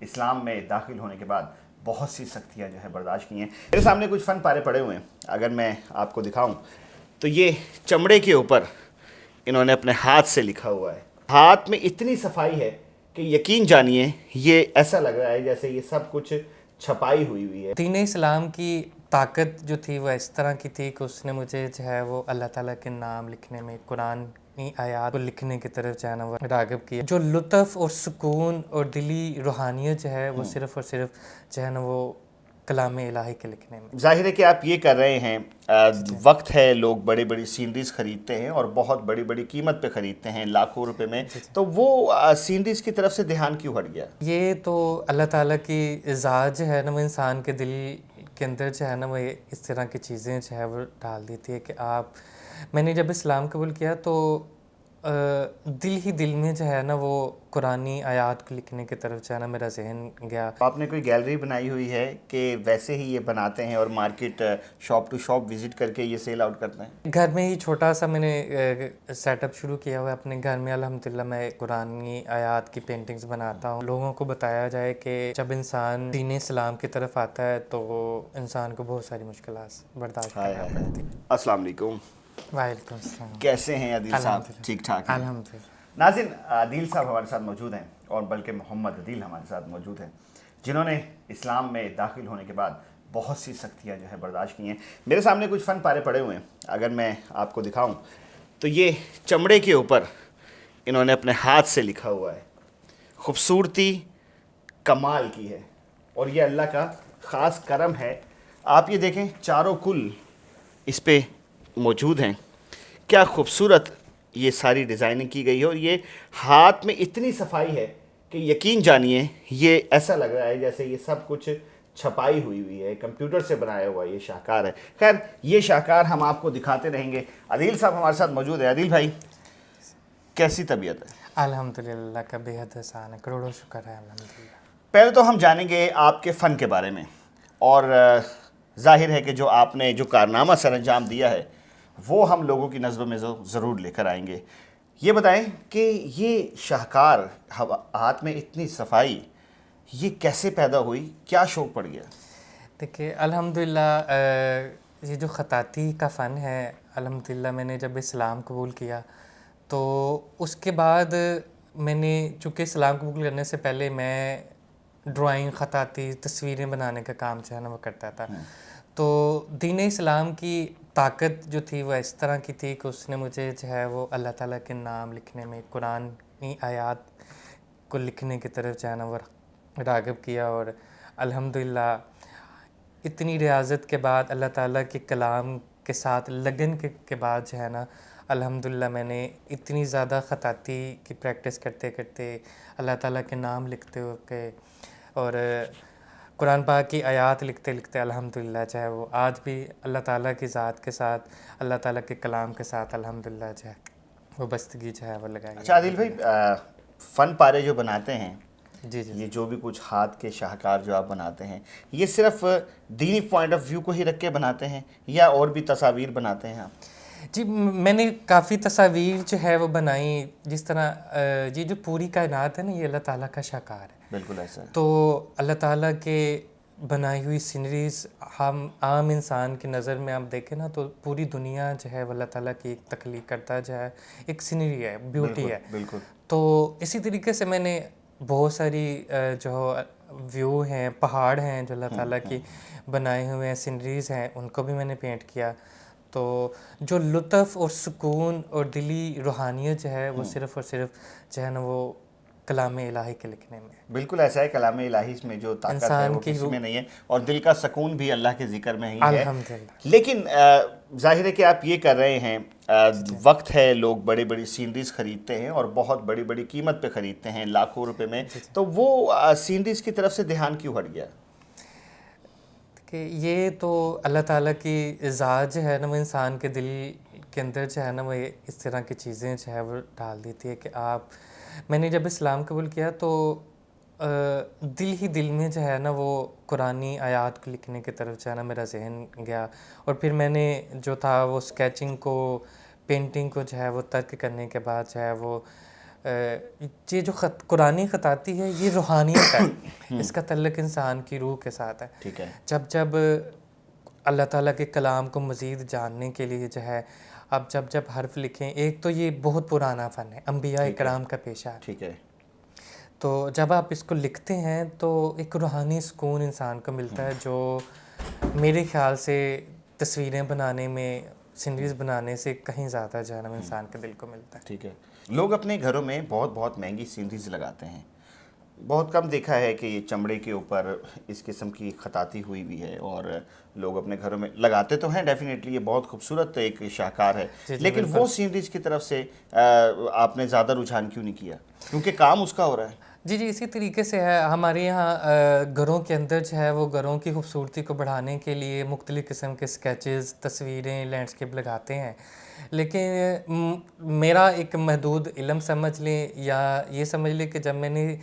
اسلام میں داخل ہونے کے بعد بہت سی سختیاں جو ہے برداشت کی ہیں. میرے سامنے کچھ فن پارے پڑے ہوئے ہیں. اگر میں آپ کو دکھاؤں تو یہ چمڑے کے اوپر انہوں نے اپنے ہاتھ سے لکھا ہوا ہے. ہاتھ میں اتنی صفائی ہے کہ یقین جانیے یہ ایسا لگ رہا ہے جیسے یہ سب کچھ چھپائی ہوئی ہے. دین اسلام کی طاقت جو تھی وہ اس طرح کی تھی کہ اس نے مجھے جو ہے وہ اللہ تعالیٰ کے نام لکھنے میں، قرآن کی آیات کو لکھنے کی طرف جو ہے نا وہ راغب کیا. جو لطف اور سکون اور دلی روحانیت جو ہے وہ صرف اور صرف جو ہے نا وہ کلام الہی کے لکھنے میں. ظاہر ہے کہ آپ یہ کر رہے ہیں، وقت ہے لوگ بڑی بڑی سینریز خریدتے ہیں اور بہت بڑی بڑی قیمت پہ خریدتے ہیں، لاکھوں روپے میں، تو وہ سینریز کی طرف سے دھیان کیوں ہٹ گیا؟ یہ تو اللہ تعالیٰ کی ذات جو ہے نا وہ انسان کے دل کے اندر جو ہے نا وہ اس طرح کی چیزیں جو ہے وہ ڈال دیتی ہے کہ میں نے جب اسلام قبول کیا تو دل ہی دل میں جو ہے نا وہ قرآنی آیات کو لکھنے کی طرف جو ہے نا میرا ذہن گیا. آپ نے کوئی گیلری بنائی ہوئی ہے کہ ویسے ہی یہ بناتے ہیں اور market shop to shop visit کر کے یہ سیل آؤٹ کرتے ہیں؟ گھر میں ہی چھوٹا سا میں نے سیٹ اپ شروع کیا ہوا ہے اپنے گھر میں. الحمدللہ میں قرآنی آیات کی پینٹنگز بناتا ہوں. لوگوں کو بتایا جائے کہ جب انسان دین اسلام کی طرف آتا ہے تو انسان کو بہت ساری مشکلات برداشت کرنا پڑتی ہیں. السلام علیکم. وعلیکم السلام. کیسے ہیں عدیل صاحب؟ ٹھیک ٹھاک ہیں الحمدللہ. ناظرین، عدیل صاحب ہمارے ساتھ موجود ہیں، اور بلکہ محمد عدیل ہمارے ساتھ موجود ہیں، جنہوں نے اسلام میں داخل ہونے کے بعد بہت سی سختیاں جو ہے برداشت کی ہیں. میرے سامنے کچھ فن پارے پڑے ہوئے ہیں. اگر میں آپ کو دکھاؤں تو یہ چمڑے کے اوپر انہوں نے اپنے ہاتھ سے لکھا ہوا ہے. خوبصورتی کمال کی ہے اور یہ اللہ کا خاص کرم ہے. آپ یہ دیکھیں، چاروں کل اس پہ موجود ہیں. کیا خوبصورت یہ ساری ڈیزائننگ کی گئی ہے، اور یہ ہاتھ میں اتنی صفائی ہے کہ یقین جانیے یہ ایسا لگ رہا ہے جیسے یہ سب کچھ چھپائی ہوئی ہے، کمپیوٹر سے بنایا ہوا یہ شاہکار ہے. خیر، یہ شاہکار ہم آپ کو دکھاتے رہیں گے. عدیل صاحب ہمارے ساتھ موجود ہے. عدیل بھائی، کیسی طبیعت ہے؟ الحمدللہ، اللہ کا بے حد احسان ہے، کروڑوں شکر ہے الحمدللہ. پہلے تو ہم جانیں گے آپ کے فن کے بارے میں، اور ظاہر ہے کہ جو آپ نے جو کارنامہ سر انجام دیا ہے وہ ہم لوگوں کی نظروں میں ضرور لے کر آئیں گے. یہ بتائیں کہ یہ شاہکار، ہاتھ میں اتنی صفائی، یہ کیسے پیدا ہوئی؟ کیا شوق پڑ گیا؟ دیکھیے الحمدللہ، یہ جو خطاطی کا فن ہے، الحمدللہ میں نے جب اسلام قبول کیا تو اس کے بعد میں نے، چونکہ اسلام قبول کرنے سے پہلے میں ڈرائنگ، خطاطی، تصویریں بنانے کا کام جو ہے نا وہ کرتا تھا. تو دین اسلام کی طاقت جو تھی وہ اس طرح کی تھی کہ اس نے مجھے جو ہے وہ اللہ تعالیٰ کے نام لکھنے میں، قرآن کی آیات کو لکھنے کی طرف جو ہے نا وہ راغب کیا. اور الحمدللہ اتنی ریاضت کے بعد، اللہ تعالیٰ کے کلام کے ساتھ لگن کے بعد جو ہے نا الحمدللہ میں نے اتنی زیادہ خطاطی کی پریکٹس کرتے کرتے، اللہ تعالیٰ کے نام لکھتے ہوئے اور قرآن پاک کی آیات لکھتے لکھتے الحمدللہ جو ہے وہ آج بھی اللہ تعالیٰ کی ذات کے ساتھ، اللہ تعالیٰ کے کلام کے ساتھ الحمدللہ جو ہے وہ بستگی جو ہے وہ لگائی. اچھا عادل بھائی، فن پارے جو بناتے ہیں، جی یہ جو بھی کچھ ہاتھ کے شاہکار جو آپ بناتے ہیں، یہ صرف دینی پوائنٹ آف ویو کو ہی رکھ کے بناتے ہیں یا اور بھی تصاویر بناتے ہیں آپ؟ جی، میں نے کافی تصاویر جو ہے وہ بنائی. جس طرح یہ جو پوری کائنات ہے نا، یہ اللہ تعالیٰ کا شاہکار ہے. بالکل ایسا ہے. تو اللہ تعالیٰ کے بنائی ہوئی سینریز، ہم عام انسان کی نظر میں آپ دیکھیں نا تو پوری دنیا جو ہے وہ اللہ تعالیٰ کی ایک تخلیق کرتا جو ہے، ایک سینری ہے، بیوٹی ہے. بالکل. تو اسی طریقے سے میں نے بہت ساری جو ویو ہیں، پہاڑ ہیں جو اللہ تعالیٰ کی بنائے ہوئے ہیں، سینریز ہیں، ان کو بھی میں نے پینٹ کیا. تو جو لطف اور سکون اور دلی روحانیت جو ہے وہ صرف اور صرف جو ہے نا وہ کلام الہی کے لکھنے میں. بالکل ایسا ہے، کلام الہی میں جو طاقت ہے وہ کسی میں نہیں ہے، اور دل کا سکون بھی اللہ کے ذکر میں ہی ہے. الحمدللہ. لیکن ظاہر ہے کہ آپ یہ کر رہے ہیں، وقت ہے لوگ بڑی بڑی سینریز خریدتے ہیں اور بہت بڑی بڑی قیمت پہ خریدتے ہیں، لاکھوں روپے میں، تو وہ سینریز کی طرف سے دھیان کیوں ہٹ گیا؟ کہ یہ تو اللہ تعالیٰ کی ذات جو ہے نا وہ انسان کے دل کے اندر جو ہے نا وہ اس طرح کی چیزیں جو ہے وہ ڈال دیتی ہے کہ میں نے جب اسلام قبول کیا تو دل ہی دل میں جو ہے نا وہ قرآنی آیات کو لکھنے کی طرف جو ہے نا میرا ذہن گیا. اور پھر میں نے جو تھا وہ اسکیچنگ کو، پینٹنگ کو جو ہے وہ ترک کرنے کے بعد جو ہے وہ یہ جو قرآنی خطاطی ہے یہ روحانیت ہے، اس کا تعلق انسان کی روح کے ساتھ ہے. ٹھیک ہے. جب اللہ تعالیٰ کے کلام کو مزید جاننے کے لیے جو ہے اب جب حرف لکھیں، ایک تو یہ بہت پرانا فن ہے، انبیاء کرام کا پیشہ ہے. ٹھیک ہے. تو جب آپ اس کو لکھتے ہیں تو ایک روحانی سکون انسان کو ملتا ہے جو میرے خیال سے تصویریں بنانے میں، سینریز بنانے سے کہیں زیادہ جو ہے نا انسان کے دل کو ملتا ہے. ٹھیک ہے. لوگ اپنے گھروں میں بہت مہنگی سینریز لگاتے ہیں. بہت کم دیکھا ہے کہ یہ چمڑے کے اوپر اس قسم کی خطاطی ہوئی بھی ہے، اور لوگ اپنے گھروں میں لگاتے تو ہیں. ڈیفینیٹلی یہ بہت خوبصورت ایک شاہکار ہے، لیکن وہ سینریز کی طرف سے آپ نے زیادہ رجحان کیوں نہیں کیا؟ کیونکہ کام اس کا ہو رہا ہے. جی اسی طریقے سے ہے. ہمارے یہاں گھروں کے اندر جو ہے وہ گھروں کی خوبصورتی کو بڑھانے کے لیے مختلف قسم کے اسکیچز، تصویریں، لینڈسکیپ لگاتے ہیں. لیکن میرا ایک محدود علم سمجھ لیں یا یہ سمجھ لیں کہ جب میں نے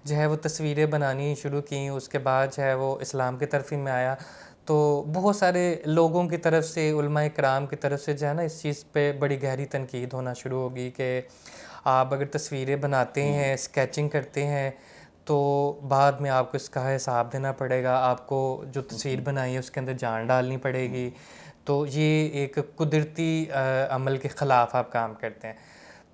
جو ہے وہ تصویریں بنانی شروع کی، اس کے بعد جو ہے وہ اسلام کی طرف ہی میں آیا، تو بہت سارے لوگوں کی طرف سے، علماء کرام کی طرف سے جو ہے نا اس چیز پہ بڑی گہری تنقید ہونا شروع ہوگی کہ آپ اگر تصویریں بناتے ہیں، اسکیچنگ کرتے ہیں، تو بعد میں آپ کو اس کا حساب دینا پڑے گا، آپ کو جو تصویر بنائی ہے اس کے اندر جان ڈالنی پڑے گی، تو یہ ایک قدرتی عمل کے خلاف آپ کام کرتے ہیں.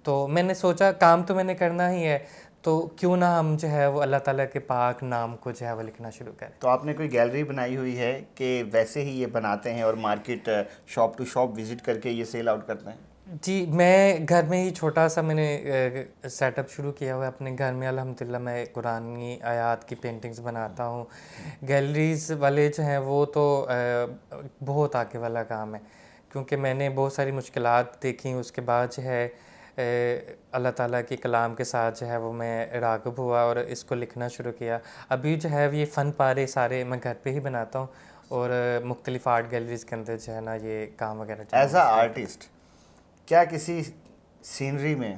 تو میں نے سوچا کام تو میں نے کرنا ہی ہے، تو کیوں نہ ہم جو ہے وہ اللہ تعالیٰ کے پاک نام کو جو ہے وہ لکھنا شروع کریں. تو آپ نے کوئی گیلری بنائی ہوئی ہے کہ ویسے ہی یہ بناتے ہیں اور market shop to shop visit کر کے یہ سیل آؤٹ کرتے ہیں؟ جی میں گھر میں ہی چھوٹا سا میں نے سیٹ اپ شروع کیا ہوا ہے اپنے گھر میں. الحمدللہ میں قرآنی آیات کی پینٹنگز بناتا ہوں. گیلریز والے جو ہیں وہ تو بہت آگے والا کام ہے، کیونکہ میں نے بہت ساری مشکلات دیکھی. اس کے بعد جو ہے اللہ تعالیٰ کے کلام کے ساتھ جو ہے وہ میں راغب ہوا اور اس کو لکھنا شروع کیا. ابھی جو ہے یہ فن پارے سارے میں گھر پہ ہی بناتا ہوں اور مختلف آرٹ گیلریز کے اندر جو ہے نا یہ کام وغیرہ. ایز اے آرٹسٹ کیا کسی سینری میں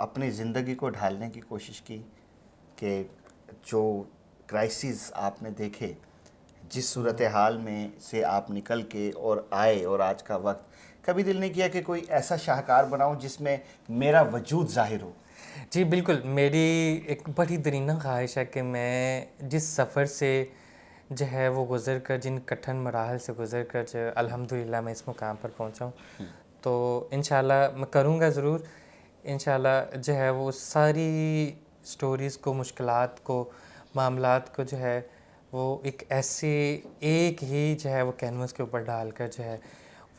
اپنی زندگی کو ڈھالنے کی کوشش کی کہ جو کرائسس آپ نے دیکھے، جس صورتحال میں سے آپ نکل کے اور آئے اور آج کا وقت، کبھی دل نہیں کیا کہ کوئی ایسا شاہکار بناؤں جس میں میرا وجود ظاہر ہو؟ جی بالکل. میری ایک بڑی درینہ خواہش ہے کہ میں جس سفر سے جو ہے وہ گزر کر، جن کٹھن مراحل سے گزر کر جو الحمدللہ میں اس مقام پر پہنچا ہوں، تو انشاءاللہ میں کروں گا ضرور. انشاءاللہ جو ہے وہ ساری سٹوریز کو، مشکلات کو، معاملات کو جو ہے وہ ایک ایسے ایک ہی جو ہے وہ کینوس کے اوپر ڈال کر جو ہے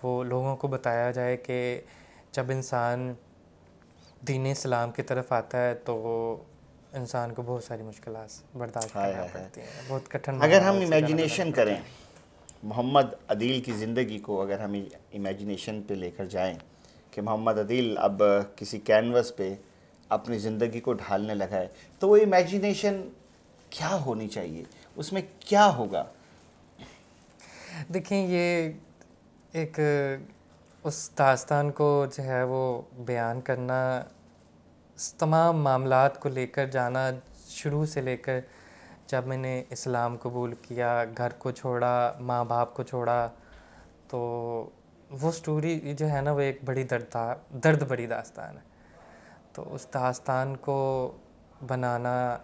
وہ لوگوں کو بتایا جائے کہ جب انسان دین اسلام کی طرف آتا ہے تو انسان کو بہت ساری مشکلات برداشت کرنا پڑتی ہیں، بہت کٹھن. اگر ہم امیجینیشن کریں محمد عدیل کی زندگی کو، اگر ہم امیجینیشن پہ لے کر جائیں کہ محمد عدیل اب کسی کینوس پہ اپنی زندگی کو ڈھالنے لگا ہے، تو وہ امیجینیشن کیا ہونی چاہیے؟ اس میں کیا ہوگا؟ دیکھیں یہ ایک اس داستان کو جو ہے وہ بیان کرنا، تمام معاملات کو لے کر جانا، شروع سے لے کر جب میں نے اسلام قبول کیا، گھر کو چھوڑا، ماں باپ کو چھوڑا، تو وہ سٹوری جو ہے نا وہ ایک بڑی درد بڑی داستان ہے. تو اس داستان کو بنانا،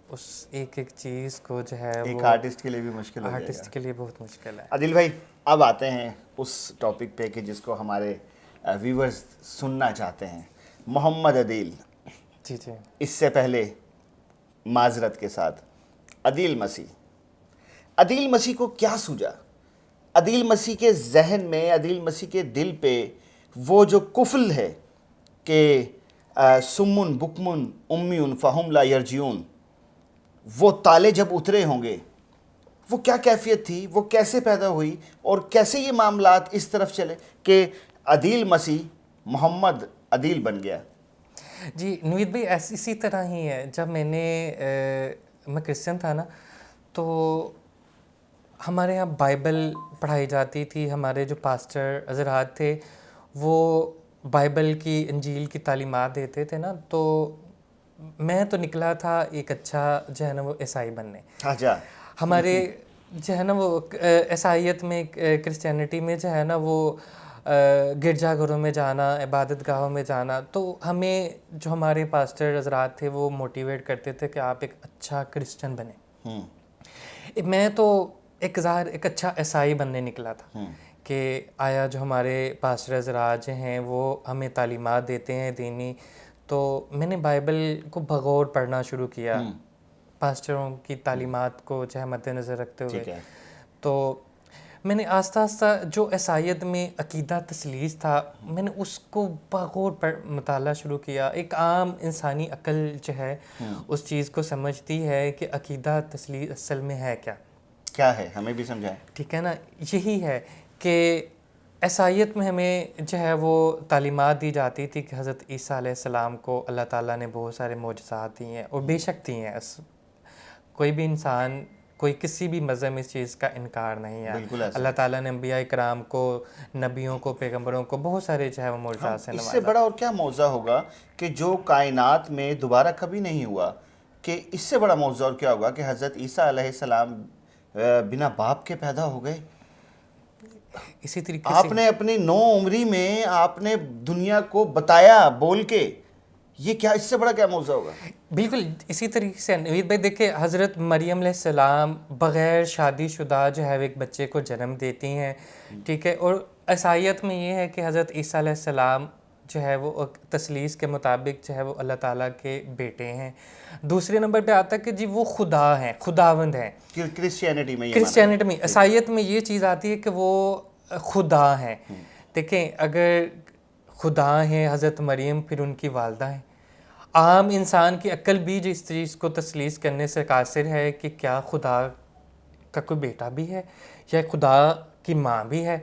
اس ایک چیز کو جو ہے وہ ایک آرٹسٹ کے لیے بھی مشکل ہو جائے گا. آرٹسٹ کے لیے بہت مشکل ہے. عدیل بھائی اب آتے ہیں اس ٹاپک پہ کہ جس کو ہمارے ویورز سننا چاہتے ہیں. محمد عدیل، جی اس سے پہلے معذرت کے ساتھ عدیل مسیح کو کیا سوجا؟ عدیل مسیح کے ذہن میں، عدیل مسیح کے دل پہ وہ جو قفل ہے کہ سمن بکمن امیون فہم لا یرجعون، وہ تالے جب اترے ہوں گے، وہ کیا کیفیت تھی، وہ کیسے پیدا ہوئی اور کیسے یہ معاملات اس طرف چلے کہ عدیل مسیح محمد عدیل بن گیا؟ جی نوید بھائی اسی طرح ہی ہے. جب میں کرسچن تھا نا، تو ہمارے یہاں بائبل پڑھائی جاتی تھی. ہمارے جو پاسٹر حضرات تھے وہ بائبل کی، انجیل کی تعلیمات دیتے تھے نا، تو میں تو نکلا تھا ایک اچھا جو ہے نا وہ عیسائی بننے. ہمارے جو ہے نا وہ عیسائیت میں، کرسچینٹی میں جو ہے نا وہ گرجا گھروں میں جانا، عبادت گاہوں میں جانا، تو ہمیں جو ہمارے پاسٹر حضرات تھے وہ موٹیویٹ کرتے تھے کہ آپ ایک اچھا کرسچن بنیں. میں تو ایک اچھا عیسائی بننے نکلا تھا کہ آیا جو ہمارے پاسٹر حضرات ہیں وہ ہمیں تعلیمات دیتے ہیں دینی، تو میں نے بائبل کو بغور پڑھنا شروع کیا پاسٹروں کی تعلیمات کو جو ہے مد نظر رکھتے ہوئے. تو میں نے آہستہ آہستہ جو عیسائیت میں عقیدہ تثلیث تھا میں نے اس کو بغور مطالعہ شروع کیا. ایک عام انسانی عقل جو ہے اس چیز کو سمجھتی ہے کہ عقیدہ تثلیث اصل میں ہے کیا ہے، ہمیں بھی سمجھائیں. ٹھیک ہے نا، یہی ہے کہ عیسائیت میں ہمیں جو ہے وہ تعلیمات دی جاتی تھی کہ حضرت عیسیٰ علیہ السلام کو اللہ تعالیٰ نے بہت سارے معجزات دیے ہیں، اور بے شک دیے ہیں. کوئی بھی انسان، کوئی کسی بھی مذہب میں اس چیز کا انکار نہیں ہے. اللہ تعالیٰ نے انبیاء کرام کو، نبیوں کو، پیغمبروں کو بہت سارے جو ہے وہ معجزات سے نوازا. اس سے بڑا اور کیا معجزہ ہوگا کہ جو کائنات میں دوبارہ کبھی نہیں ہوا، کہ اس سے بڑا معجزہ اور کیا ہوگا کہ حضرت عیسیٰ علیہ السلام بنا باپ کے پیدا ہو گئے. اسی طریقے آپ نے اپنی 9 عمری میں آپ نے دنیا کو بتایا بول کے، یہ کیا، اس سے بڑا کیا معجزہ ہوگا. بالکل اسی طریقے سے نوید بھائی دیکھیں، حضرت مریم علیہ السلام بغیر شادی شدہ جو ہے ایک بچے کو جنم دیتی ہیں، ٹھیک ہے. اور عیسائیت میں یہ ہے کہ حضرت عیسیٰ علیہ السلام جو ہے وہ تثلیث کے مطابق جو ہے وہ اللہ تعالیٰ کے بیٹے ہیں. دوسرے نمبر پہ آتا ہے کہ جی وہ خدا ہیں، خداوند ہیں. کرسچینٹی میں عیسائیت میں یہ چیز آتی ہے کہ وہ خدا ہیں. دیکھیں اگر خدا ہیں حضرت مریم، پھر ان کی والدہ ہیں. عام انسان کی عقل بھی جو اس چیز کو تثلیث کرنے سے قاصر ہے کہ کیا خدا کا کوئی بیٹا بھی ہے یا خدا کی ماں بھی ہے.